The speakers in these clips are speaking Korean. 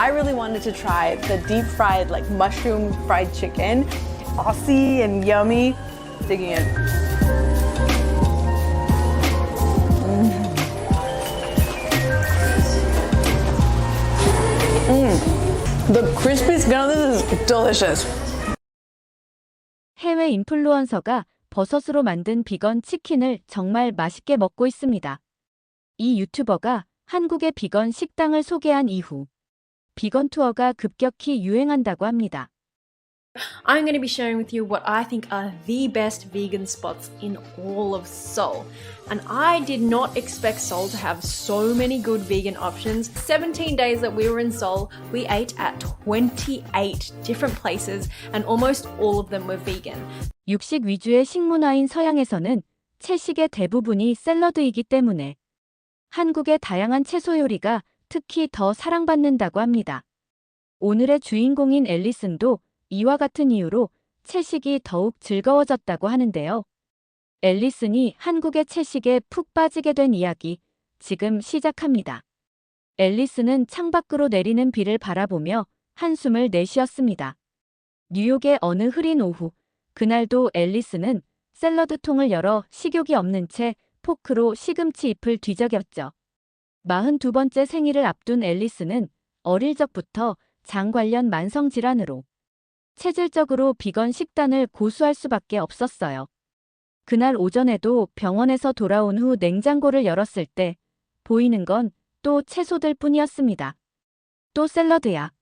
I really wanted to try the deep fried, like mushroom fried chicken. Saucy and yummy. Digging in. The crispy skin of this is delicious. 해외 인플루언서가 버섯으로 만든 비건 치킨을 정말 맛있게 먹고 있습니다. 이 유튜버가 한국의 비건 식당을 소개한 이후 비건 투어가 급격히 유행한다고 합니다. I'm going to be sharing with you what I think are the best vegan spots in all of Seoul. And I did not expect Seoul to have so many good vegan options. 17 days that we were in Seoul, we ate at 28 different places and almost all of them were vegan. 육식 위주의 식문화인 서양에서는 채식의 대부분이 샐러드이기 때문에 한국의 다양한 채소 요리가 특히 더 사랑받는다고 합니다. 오늘의 주인공인 앨리슨도 이와 같은 이유로 채식이 더욱 즐거워졌다고 하는데요. 앨리슨이 한국의 채식에 푹 빠지게 된 이야기 지금 시작합니다. 앨리슨은 창밖으로 내리는 비를 바라보며 한숨을 내쉬었습니다. 뉴욕의 어느 흐린 오후, 그날도 앨리슨은 샐러드통을 열어 식욕이 없는 채 포크로 시금치 잎을 뒤적였죠. 42번째 생일을 앞둔 앨리슨은 어릴 적부터 장 관련 만성질환으로 체질적으로 비건 식단을 고수할 수밖에 없었어요. 그날 오전에도 병원에서 돌아온 후 냉장고를 열었을 때 보이는 건 또 채소들 뿐이었습니다. 또 샐러드야.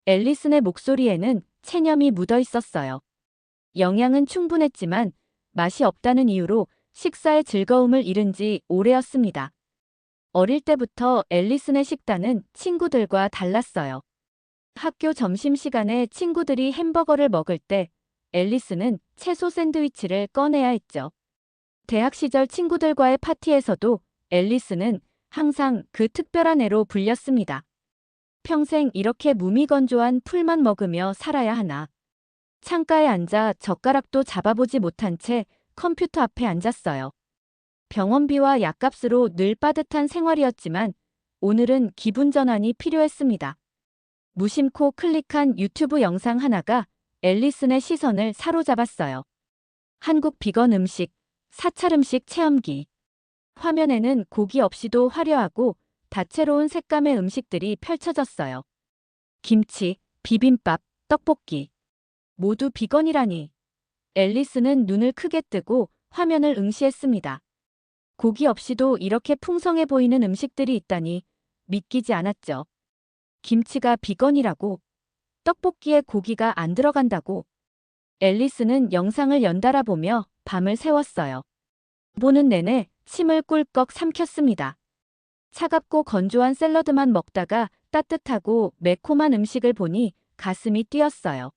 앨리슨의 목소리에는 체념이 묻어 있었어요. 영양은 충분했지만 맛이 없다는 이유로 식사의 즐거움을 잃은 지 오래였습니다. 어릴 때부터 앨리슨의 식단은 친구들과 달랐어요. 학교 점심시간에 친구들이 햄버거를 먹을 때 앨리슨은 채소 샌드위치를 꺼내야 했죠. 대학 시절 친구들과의 파티에서도 앨리슨은 항상 그 특별한 애로 불렸습니다. 평생 이렇게 무미건조한 풀만 먹으며 살아야 하나. 창가에 앉아 젓가락도 잡아보지 못한 채 컴퓨터 앞에 앉았어요. 병원비와 약값으로 늘 빠듯한 생활이었지만 오늘은 기분 전환이 필요했습니다. 무심코 클릭한 유튜브 영상 하나가 앨리슨의 시선을 사로잡았어요. 한국 비건 음식, 사찰 음식 체험기. 화면에는 고기 없이도 화려하고 다채로운 색감의 음식들이 펼쳐졌어요. 김치, 비빔밥, 떡볶이. 모두 비건이라니. 앨리슨은 눈을 크게 뜨고 화면을 응시했습니다. 고기 없이도 이렇게 풍성해 보이는 음식들이 있다니 믿기지 않았죠. 김치가 비건이라고, 떡볶이에 고기가 안 들어간다고. 앨리슨은 영상을 연달아 보며 밤을 새웠어요. 보는 내내 침을 꿀꺽 삼켰습니다. 차갑고 건조한 샐러드만 먹다가 따뜻하고 매콤한 음식을 보니 가슴이 뛰었어요.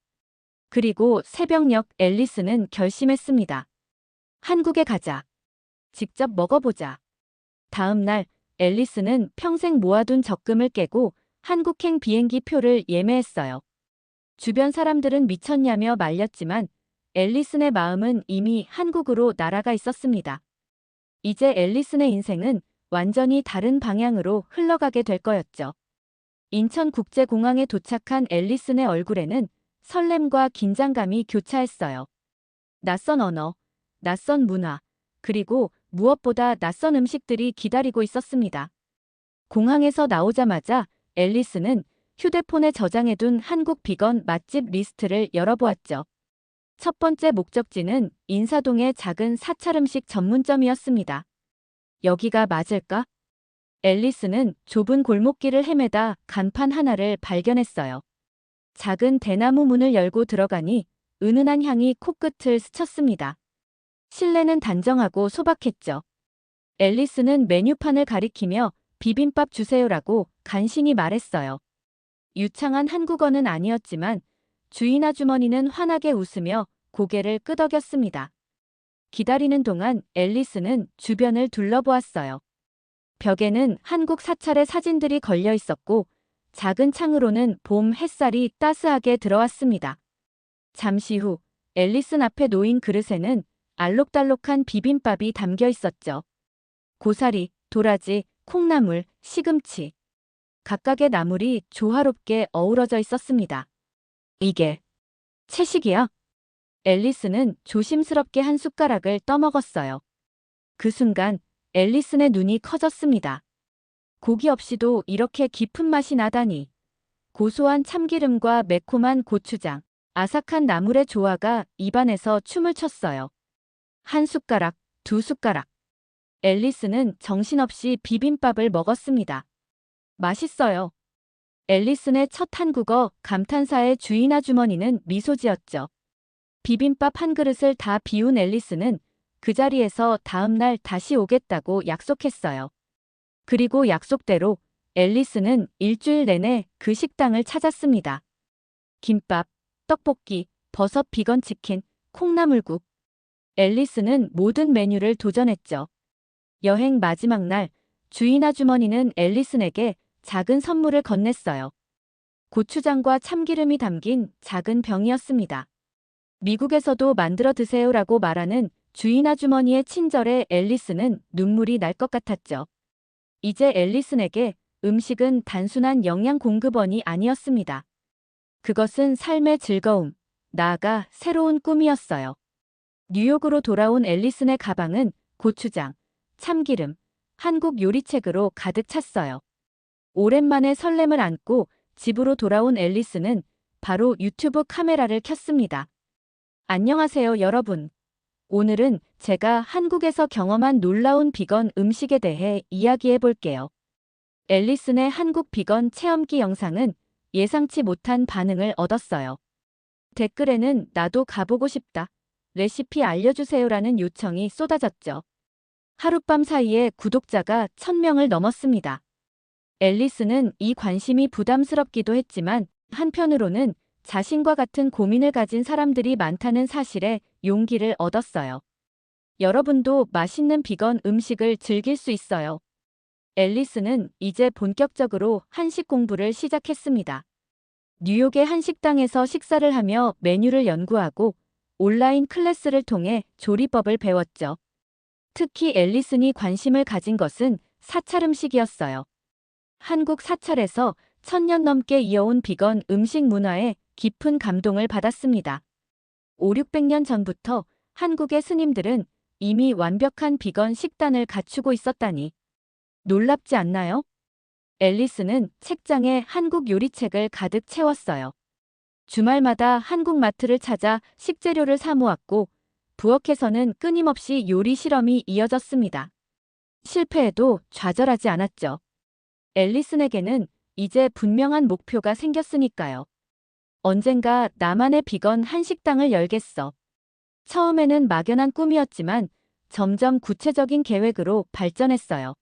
그리고 새벽녘 앨리슨은 결심했습니다. 한국에 가자. 직접 먹어보자. 다음 날 앨리슨은 평생 모아둔 적금을 깨고 한국행 비행기 표를 예매했어요. 주변 사람들은 미쳤냐며 말렸지만 앨리슨의 마음은 이미 한국으로 날아가 있었습니다. 이제 앨리슨의 인생은 완전히 다른 방향으로 흘러가게 될 거였죠. 인천국제공항에 도착한 앨리슨의 얼굴에는 설렘과 긴장감이 교차했어요. 낯선 언어, 낯선 문화, 그리고 무엇보다 낯선 음식들이 기다리고 있었습니다. 공항에서 나오자마자 앨리슨은 휴대폰에 저장해둔 한국 비건 맛집 리스트를 열어보았죠. 첫 번째 목적지는 인사동의 작은 사찰 음식 전문점이었습니다. 여기가 맞을까? 앨리슨은 좁은 골목길을 헤매다 간판 하나를 발견했어요. 작은 대나무 문을 열고 들어가니 은은한 향이 코끝을 스쳤습니다. 실내는 단정하고 소박했죠. 앨리슨은 메뉴판을 가리키며 비빔밥 주세요라고 간신히 말했어요. 유창한 한국어는 아니었지만 주인 아주머니는 환하게 웃으며 고개를 끄덕였습니다. 기다리는 동안 앨리슨은 주변을 둘러보았어요. 벽에는 한국 사찰의 사진들이 걸려 있었고 작은 창으로는 봄 햇살이 따스하게 들어왔습니다. 잠시 후 앨리슨 앞에 놓인 그릇에는 알록달록한 비빔밥이 담겨 있었죠. 고사리, 도라지, 콩나물, 시금치. 각각의 나물이 조화롭게 어우러져 있었습니다. 이게 채식이야? 앨리스는 조심스럽게 한 숟가락을 떠먹었어요. 그 순간 앨리슨의 눈이 커졌습니다. 고기 없이도 이렇게 깊은 맛이 나다니. 고소한 참기름과 매콤한 고추장, 아삭한 나물의 조화가 입안에서 춤을 췄어요. 한 숟가락, 두 숟가락. 앨리슨은 정신없이 비빔밥을 먹었습니다. 맛있어요. 앨리슨의 첫 한국어 감탄사에 주인 아주머니는 미소 지었죠. 비빔밥 한 그릇을 다 비운 앨리슨은 그 자리에서 다음 날 다시 오겠다고 약속했어요. 그리고 약속대로 앨리슨은 일주일 내내 그 식당을 찾았습니다. 김밥, 떡볶이, 버섯 비건 치킨, 콩나물국. 앨리슨은 모든 메뉴를 도전했죠. 여행 마지막 날, 주인 아주머니는 앨리슨에게 작은 선물을 건넸어요. 고추장과 참기름이 담긴 작은 병이었습니다. 미국에서도 만들어 드세요라고 말하는 주인 아주머니의 친절에 앨리슨은 눈물이 날 것 같았죠. 이제 앨리슨에게 음식은 단순한 영양 공급원이 아니었습니다. 그것은 삶의 즐거움, 나아가 새로운 꿈이었어요. 뉴욕으로 돌아온 앨리슨의 가방은 고추장, 참기름, 한국 요리책으로 가득 찼어요. 오랜만에 설렘을 안고 집으로 돌아온 앨리슨은 바로 유튜브 카메라를 켰습니다. 안녕하세요, 여러분. 오늘은 제가 한국에서 경험한 놀라운 비건 음식에 대해 이야기해 볼게요. 앨리슨의 한국 비건 체험기 영상은 예상치 못한 반응을 얻었어요. 댓글에는 나도 가보고 싶다. 레시피 알려주세요라는 요청이 쏟아졌죠. 하룻밤 사이에 구독자가 1000명을 넘었습니다. 앨리슨은 이 관심이 부담스럽기도 했지만 한편으로는 자신과 같은 고민을 가진 사람들이 많다는 사실에 용기를 얻었어요. 여러분도 맛있는 비건 음식을 즐길 수 있어요. 앨리슨은 이제 본격적으로 한식 공부를 시작했습니다. 뉴욕의 한식당에서 식사를 하며 메뉴를 연구하고 온라인 클래스를 통해 조리법을 배웠죠. 특히 앨리슨이 관심을 가진 것은 사찰 음식이었어요. 한국 사찰에서 1000년 넘게 이어온 비건 음식 문화에 깊은 감동을 받았습니다. 500~600년 전부터 한국의 스님들은 이미 완벽한 비건 식단을 갖추고 있었다니. 놀랍지 않나요? 앨리슨은 책장에 한국 요리책을 가득 채웠어요. 주말마다 한국 마트를 찾아 식재료를 사 모았고 부엌에서는 끊임없이 요리 실험이 이어졌습니다. 실패해도 좌절하지 않았죠. 앨리슨에게는 이제 분명한 목표가 생겼으니까요. 언젠가 나만의 비건 한식당을 열겠어. 처음에는 막연한 꿈이었지만 점점 구체적인 계획으로 발전했어요.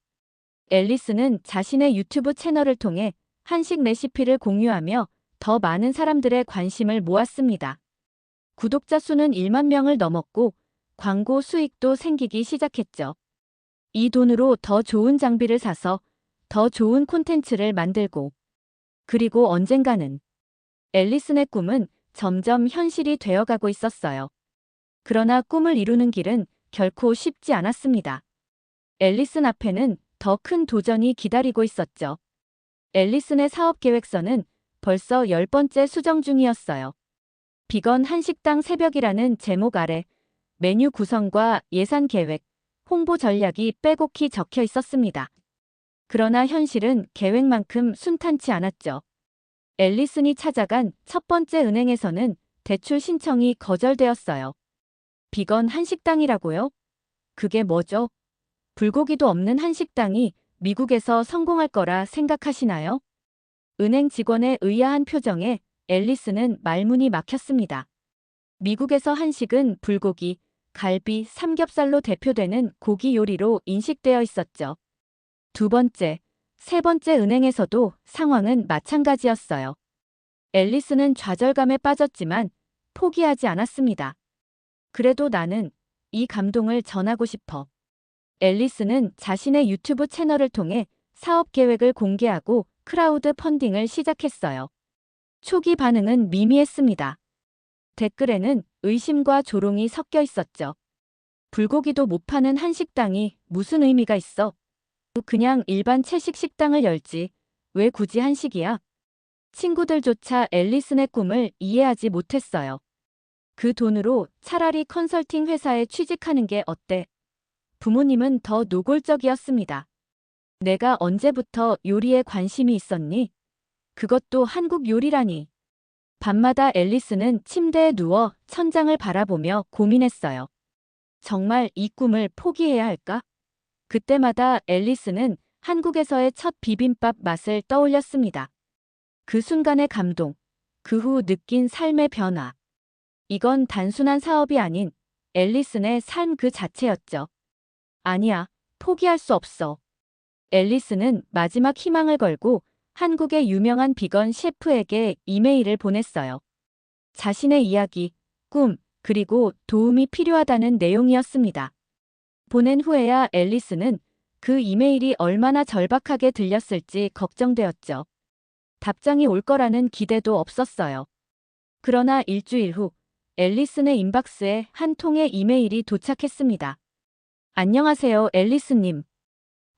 앨리슨은 자신의 유튜브 채널을 통해 한식 레시피를 공유하며 더 많은 사람들의 관심을 모았습니다. 구독자 수는 1만 명을 넘었고 광고 수익도 생기기 시작했죠. 이 돈으로 더 좋은 장비를 사서 더 좋은 콘텐츠를 만들고 그리고 언젠가는 앨리슨의 꿈은 점점 현실이 되어가고 있었어요. 그러나 꿈을 이루는 길은 결코 쉽지 않았습니다. 앨리슨 앞에는 더 큰 도전이 기다리고 있었죠. 앨리슨의 사업 계획서는 벌써 10번째 수정 중이었어요. 비건 한식당 새벽이라는 제목 아래 메뉴 구성과 예산 계획, 홍보 전략이 빼곡히 적혀 있었습니다. 그러나 현실은 계획만큼 순탄치 않았죠. 앨리슨이 찾아간 첫 번째 은행에서는 대출 신청이 거절되었어요. 비건 한식당이라고요? 그게 뭐죠? 불고기도 없는 한식당이 미국에서 성공할 거라 생각하시나요? 은행 직원의 의아한 표정에 앨리슨은 말문이 막혔습니다. 미국에서 한식은 불고기, 갈비, 삼겹살로 대표되는 고기 요리로 인식되어 있었죠. 두 번째, 세 번째 은행에서도 상황은 마찬가지였어요. 앨리슨은 좌절감에 빠졌지만 포기하지 않았습니다. 그래도 나는 이 감동을 전하고 싶어. 앨리슨은 자신의 유튜브 채널을 통해 사업 계획을 공개하고 크라우드 펀딩을 시작했어요. 초기 반응은 미미했습니다. 댓글에는 의심과 조롱이 섞여 있었죠. 불고기도 못 파는 한식당이 무슨 의미가 있어? 그냥 일반 채식 식당을 열지. 왜 굳이 한식이야? 친구들조차 앨리슨의 꿈을 이해하지 못했어요. 그 돈으로 차라리 컨설팅 회사에 취직하는 게 어때? 부모님은 더 노골적이었습니다. 내가 언제부터 요리에 관심이 있었니? 그것도 한국 요리라니. 밤마다 앨리슨은 침대에 누워 천장을 바라보며 고민했어요. 정말 이 꿈을 포기해야 할까? 그때마다 앨리슨은 한국에서의 첫 비빔밥 맛을 떠올렸습니다. 그 순간의 감동, 그 후 느낀 삶의 변화. 이건 단순한 사업이 아닌 앨리슨의 삶 그 자체였죠. 아니야, 포기할 수 없어. 앨리슨은 마지막 희망을 걸고 한국의 유명한 비건 셰프에게 이메일을 보냈어요. 자신의 이야기, 꿈, 그리고 도움이 필요하다는 내용이었습니다. 보낸 후에야 앨리슨은 그 이메일이 얼마나 절박하게 들렸을지 걱정되었죠. 답장이 올 거라는 기대도 없었어요. 그러나 일주일 후 앨리슨의 인박스에 한 통의 이메일이 도착했습니다. 안녕하세요, 앨리슨님.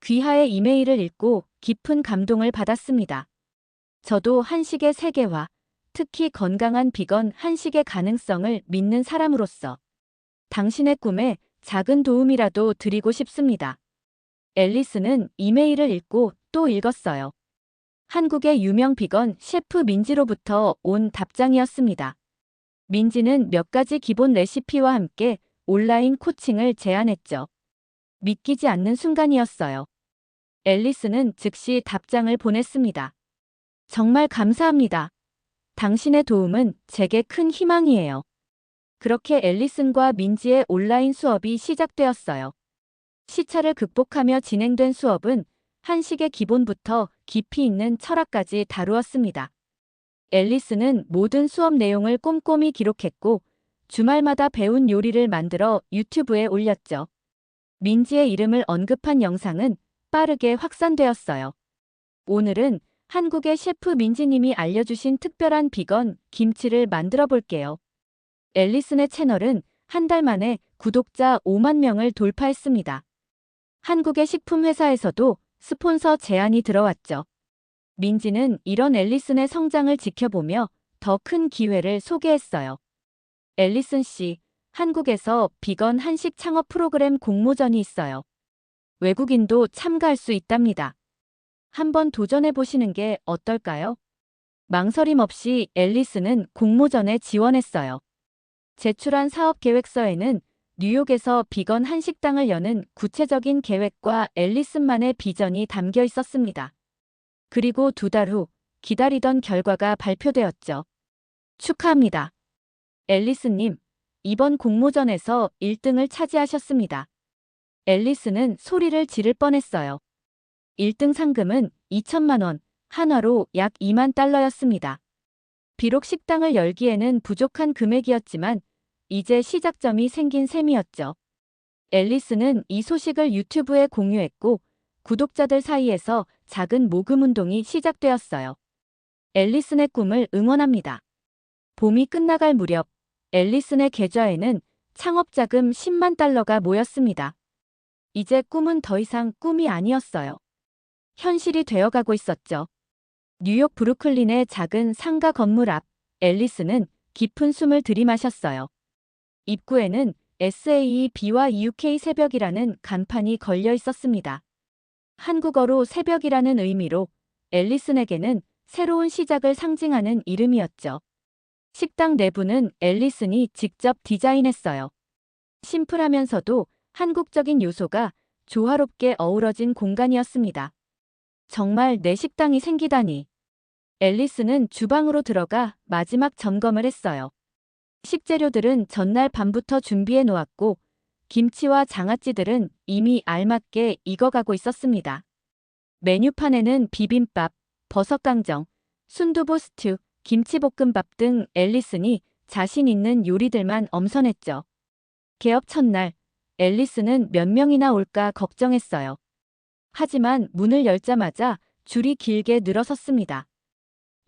귀하의 이메일을 읽고 깊은 감동을 받았습니다. 저도 한식의 세계화, 특히 건강한 비건 한식의 가능성을 믿는 사람으로서 당신의 꿈에 작은 도움이라도 드리고 싶습니다. 앨리슨은 이메일을 읽고 또 읽었어요. 한국의 유명 비건 셰프 민지로부터 온 답장이었습니다. 민지는 몇 가지 기본 레시피와 함께 온라인 코칭을 제안했죠. 믿기지 않는 순간이었어요. 앨리슨은 즉시 답장을 보냈습니다. 정말 감사합니다. 당신의 도움은 제게 큰 희망이에요. 그렇게 앨리슨과 민지의 온라인 수업이 시작되었어요. 시차를 극복하며 진행된 수업은 한식의 기본부터 깊이 있는 철학까지 다루었습니다. 앨리슨은 모든 수업 내용을 꼼꼼히 기록했고 주말마다 배운 요리를 만들어 유튜브에 올렸죠. 민지의 이름을 언급한 영상은 빠르게 확산되었어요. 오늘은 한국의 셰프 민지님이 알려주신 특별한 비건 김치를 만들어 볼게요. 앨리슨의 채널은 한 달 만에 구독자 5만 명을 돌파했습니다. 한국의 식품 회사에서도 스폰서 제안이 들어왔죠. 민지는 이런 앨리슨의 성장을 지켜보며 더 큰 기회를 소개했어요. 앨리슨 씨, 한국에서 비건 한식 창업 프로그램 공모전이 있어요. 외국인도 참가할 수 있답니다. 한번 도전해 보시는 게 어떨까요? 망설임 없이 앨리슨은 공모전에 지원했어요. 제출한 사업 계획서에는 뉴욕에서 비건 한식당을 여는 구체적인 계획과 앨리슨만의 비전이 담겨 있었습니다. 그리고 2달 후 기다리던 결과가 발표되었죠. 축하합니다. 앨리슨님, 이번 공모전에서 1등을 차지하셨습니다. 앨리슨은 소리를 지를 뻔했어요. 1등 상금은 2천만 원, 한화로 약 2만 달러였습니다. 비록 식당을 열기에는 부족한 금액이었지만 이제 시작점이 생긴 셈이었죠. 앨리슨은 이 소식을 유튜브에 공유했고 구독자들 사이에서 작은 모금 운동이 시작되었어요. 앨리슨의 꿈을 응원합니다. 봄이 끝나갈 무렵 앨리슨의 계좌에는 창업자금 10만 달러가 모였습니다. 이제 꿈은 더 이상 꿈이 아니었어요. 현실이 되어가고 있었죠. 뉴욕 브루클린의 작은 상가 건물 앞 앨리슨은 깊은 숨을 들이마셨어요. 입구에는 SAEB와 UK 새벽이라는 간판이 걸려 있었습니다. 한국어로 새벽이라는 의미로 앨리슨에게는 새로운 시작을 상징하는 이름이었죠. 식당 내부는 앨리슨이 직접 디자인했어요. 심플하면서도 한국적인 요소가 조화롭게 어우러진 공간이었습니다. 정말 내 식당이 생기다니. 앨리슨은 주방으로 들어가 마지막 점검을 했어요. 식재료들은 전날 밤부터 준비해 놓았고 김치와 장아찌들은 이미 알맞게 익어가고 있었습니다. 메뉴판에는 비빔밥, 버섯강정, 순두부 스튜, 김치볶음밥 등 앨리슨이 자신 있는 요리들만 엄선했죠. 개업 첫날, 앨리슨은 몇 명이나 올까 걱정했어요. 하지만 문을 열자마자 줄이 길게 늘어섰습니다.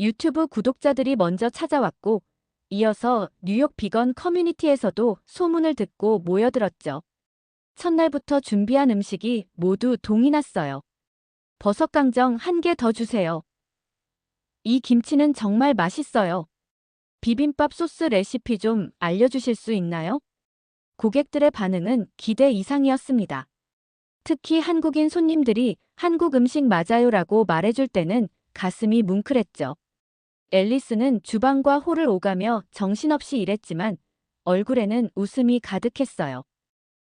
유튜브 구독자들이 먼저 찾아왔고 이어서 뉴욕 비건 커뮤니티에서도 소문을 듣고 모여들었죠. 첫날부터 준비한 음식이 모두 동이 났어요. 버섯강정 1개 더 주세요. 이 김치는 정말 맛있어요. 비빔밥 소스 레시피 좀 알려주실 수 있나요? 고객들의 반응은 기대 이상이었습니다. 특히 한국인 손님들이 한국 음식 맞아요라고 말해줄 때는 가슴이 뭉클했죠. 앨리스는 주방과 홀을 오가며 정신없이 일했지만 얼굴에는 웃음이 가득했어요.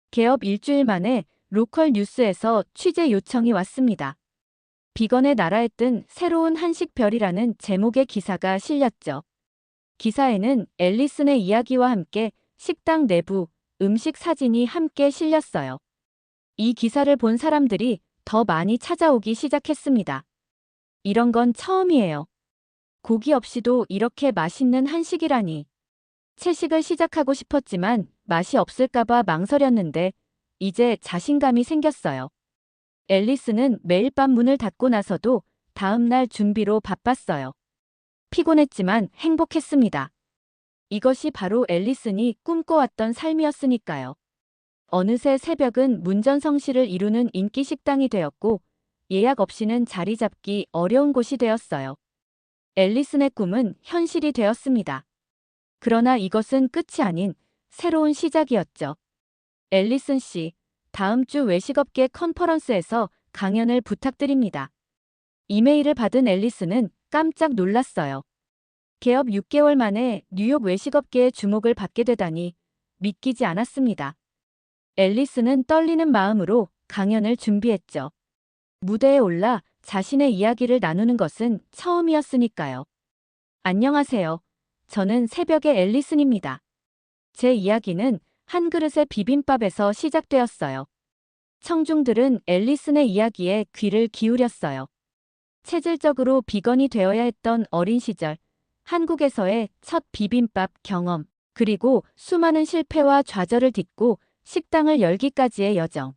개업 일주일 만에 로컬 뉴스에서 취재 요청이 왔습니다. 비건의 나라에 뜬 새로운 한식별이라는 제목의 기사가 실렸죠. 기사에는 앨리슨의 이야기와 함께 식당 내부, 음식 사진이 함께 실렸어요. 이 기사를 본 사람들이 더 많이 찾아오기 시작했습니다. 이런 건 처음이에요. 고기 없이도 이렇게 맛있는 한식이라니. 채식을 시작하고 싶었지만 맛이 없을까봐 망설였는데 이제 자신감이 생겼어요. 앨리스는 매일 밤 문을 닫고 나서도 다음날 준비로 바빴어요. 피곤했지만 행복했습니다. 이것이 바로 앨리슨이 꿈꿔왔던 삶이었으니까요. 어느새 새벽은 문전성시를 이루는 인기 식당이 되었고 예약 없이는 자리 잡기 어려운 곳이 되었어요. 앨리슨의 꿈은 현실이 되었습니다. 그러나 이것은 끝이 아닌 새로운 시작이었죠. 앨리슨 씨, 다음 주 외식업계 컨퍼런스에서 강연을 부탁드립니다. 이메일을 받은 앨리슨은 깜짝 놀랐어요. 개업 6개월 만에 뉴욕 외식업계의 주목을 받게 되다니 믿기지 않았습니다. 앨리슨은 떨리는 마음으로 강연을 준비했죠. 무대에 올라 자신의 이야기를 나누는 것은 처음이었으니까요. 안녕하세요. 저는 새벽의 앨리슨입니다. 제 이야기는 한 그릇의 비빔밥에서 시작되었어요. 청중들은 앨리슨의 이야기에 귀를 기울였어요. 체질적으로 비건이 되어야 했던 어린 시절, 한국에서의 첫 비빔밥 경험, 그리고 수많은 실패와 좌절을 딛고 식당을 열기까지의 여정.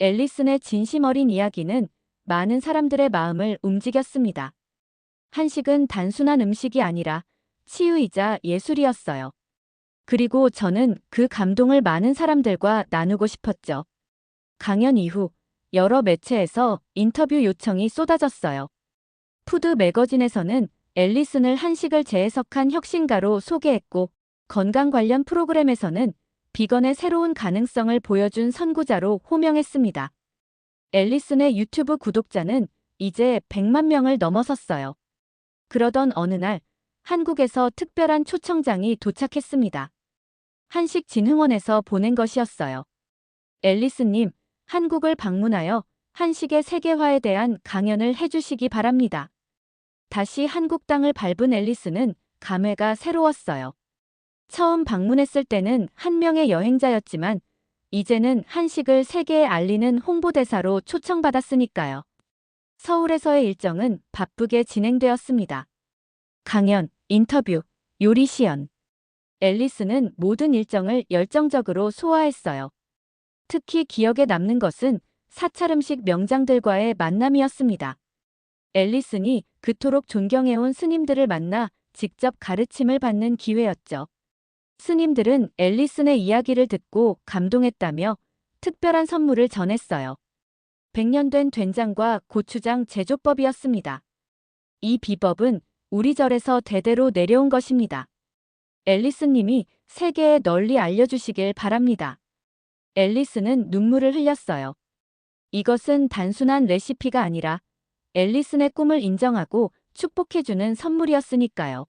앨리슨의 진심 어린 이야기는 많은 사람들의 마음을 움직였습니다. 한식은 단순한 음식이 아니라 치유이자 예술이었어요. 그리고 저는 그 감동을 많은 사람들과 나누고 싶었죠. 강연 이후 여러 매체에서 인터뷰 요청이 쏟아졌어요. 푸드 매거진에서는 앨리슨을 한식을 재해석한 혁신가로 소개했고, 건강 관련 프로그램에서는 비건의 새로운 가능성을 보여준 선구자로 호명했습니다. 앨리슨의 유튜브 구독자는 이제 100만 명을 넘어섰어요. 그러던 어느 날, 한국에서 특별한 초청장이 도착했습니다. 한식진흥원에서 보낸 것이었어요. 앨리슨님, 한국을 방문하여 한식의 세계화에 대한 강연을 해주시기 바랍니다. 다시 한국 땅을 밟은 앨리슨은 감회가 새로웠어요. 처음 방문했을 때는 한 명의 여행자였지만 이제는 한식을 세계에 알리는 홍보대사로 초청받았으니까요. 서울에서의 일정은 바쁘게 진행되었습니다. 강연, 인터뷰, 요리 시연. 앨리슨은 모든 일정을 열정적으로 소화했어요. 특히 기억에 남는 것은 사찰 음식 명장들과의 만남이었습니다. 앨리슨이 그토록 존경해온 스님들을 만나 직접 가르침을 받는 기회였죠. 스님들은 앨리슨의 이야기를 듣고 감동했다며 특별한 선물을 전했어요. 100년 된 된장과 고추장 제조법이었습니다. 이 비법은 우리 절에서 대대로 내려온 것입니다. 앨리슨님이 세계에 널리 알려주시길 바랍니다. 앨리슨은 눈물을 흘렸어요. 이것은 단순한 레시피가 아니라 앨리슨의 꿈을 인정하고 축복해주는 선물이었으니까요.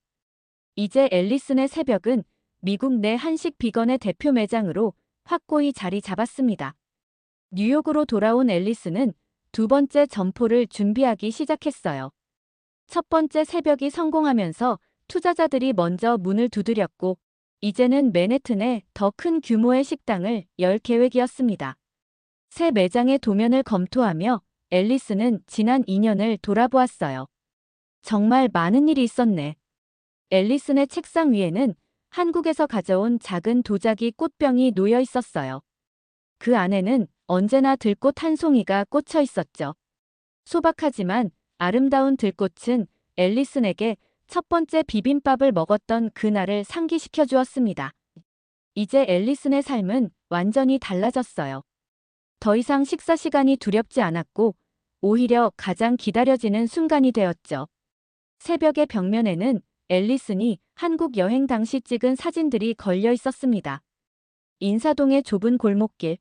이제 앨리슨의 새벽은 미국 내 한식 비건의 대표 매장으로 확고히 자리 잡았습니다. 뉴욕으로 돌아온 앨리슨은 두 번째 점포를 준비하기 시작했어요. 첫 번째 새벽이 성공하면서 투자자들이 먼저 문을 두드렸고, 이제는 맨해튼에 더 큰 규모의 식당을 열 계획이었습니다. 새 매장의 도면을 검토하며 앨리슨은 지난 2년을 돌아보았어요. 정말 많은 일이 있었네. 앨리슨의 책상 위에는 한국에서 가져온 작은 도자기 꽃병이 놓여 있었어요. 그 안에는 언제나 들꽃 한 송이가 꽂혀 있었죠. 소박하지만 아름다운 들꽃은 앨리슨에게 첫 번째 비빔밥을 먹었던 그날을 상기시켜 주었습니다. 이제 앨리슨의 삶은 완전히 달라졌어요. 더 이상 식사 시간이 두렵지 않았고 오히려 가장 기다려지는 순간이 되었죠. 새벽의 벽면에는 앨리슨이 한국 여행 당시 찍은 사진들이 걸려 있었습니다. 인사동의 좁은 골목길,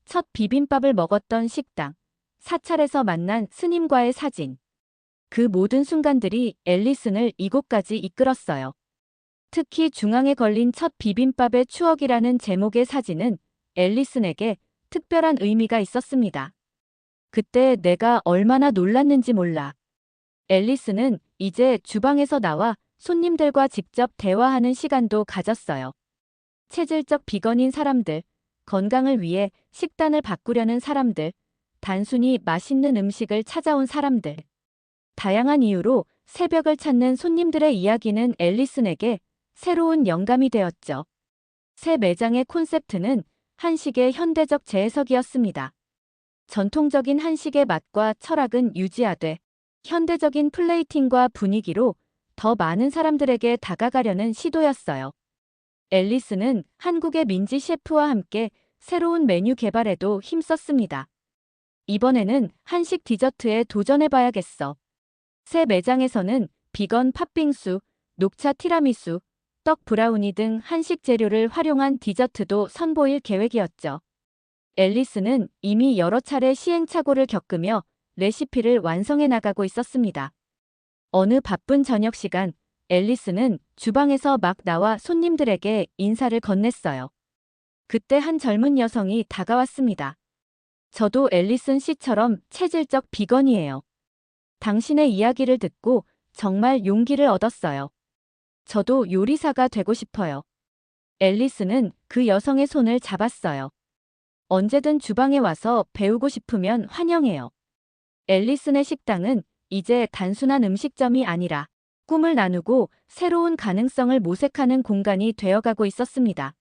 첫 비빔밥을 먹었던 식당, 사찰에서 만난 스님과의 사진. 그 모든 순간들이 앨리슨을 이곳까지 이끌었어요. 특히 중앙에 걸린 첫 비빔밥의 추억이라는 제목의 사진은 앨리슨에게 특별한 의미가 있었습니다. 그때 내가 얼마나 놀랐는지 몰라. 앨리슨은 이제 주방에서 나와 손님들과 직접 대화하는 시간도 가졌어요. 체질적 비건인 사람들, 건강을 위해 식단을 바꾸려는 사람들, 단순히 맛있는 음식을 찾아온 사람들. 다양한 이유로 새벽을 찾는 손님들의 이야기는 앨리슨에게 새로운 영감이 되었죠. 새 매장의 콘셉트는 한식의 현대적 재해석이었습니다. 전통적인 한식의 맛과 철학은 유지하되 현대적인 플레이팅과 분위기로 더 많은 사람들에게 다가가려는 시도였어요. 앨리슨은 한국의 민지 셰프와 함께 새로운 메뉴 개발에도 힘썼습니다. 이번에는 한식 디저트에 도전해봐야겠어. 새 매장에서는 비건 팥빙수, 녹차 티라미수, 떡 브라우니 등 한식 재료를 활용한 디저트도 선보일 계획이었죠. 앨리슨은 이미 여러 차례 시행착오를 겪으며 레시피를 완성해 나가고 있었습니다. 어느 바쁜 저녁 시간, 앨리슨은 주방에서 막 나와 손님들에게 인사를 건넸어요. 그때 한 젊은 여성이 다가왔습니다. 저도 앨리슨 씨처럼 체질적 비건이에요. 당신의 이야기를 듣고 정말 용기를 얻었어요. 저도 요리사가 되고 싶어요. 앨리슨은 그 여성의 손을 잡았어요. 언제든 주방에 와서 배우고 싶으면 환영해요. 앨리슨의 식당은 이제 단순한 음식점이 아니라 꿈을 나누고 새로운 가능성을 모색하는 공간이 되어가고 있었습니다.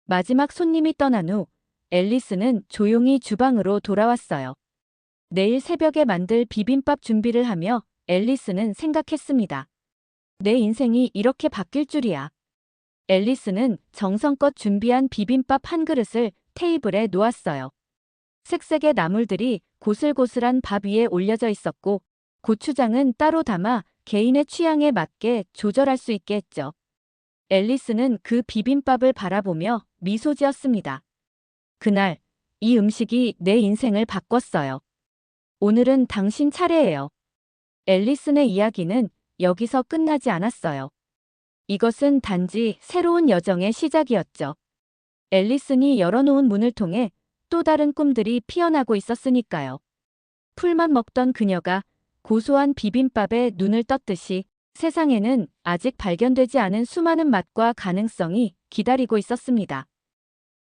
마지막 손님이 떠난 후 앨리슨은 조용히 주방으로 돌아왔어요. 내일 새벽에 만들 비빔밥 준비를 하며 앨리슨은 생각했습니다. 내 인생이 이렇게 바뀔 줄이야. 앨리슨은 정성껏 준비한 비빔밥 한 그릇을 테이블에 놓았어요. 색색의 나물들이 고슬고슬한 밥 위에 올려져 있었고 고추장은 따로 담아 개인의 취향에 맞게 조절할 수 있게 했죠. 앨리슨은 그 비빔밥을 바라보며 미소 지었습니다. 그날 이 음식이 내 인생을 바꿨어요. 오늘은 당신 차례예요. 앨리슨의 이야기는 여기서 끝나지 않았어요. 이것은 단지 새로운 여정의 시작이었죠. 앨리슨이 열어놓은 문을 통해 또 다른 꿈들이 피어나고 있었으니까요. 풀만 먹던 그녀가 고소한 비빔밥에 눈을 떴듯이 세상에는 아직 발견되지 않은 수많은 맛과 가능성이 기다리고 있었습니다.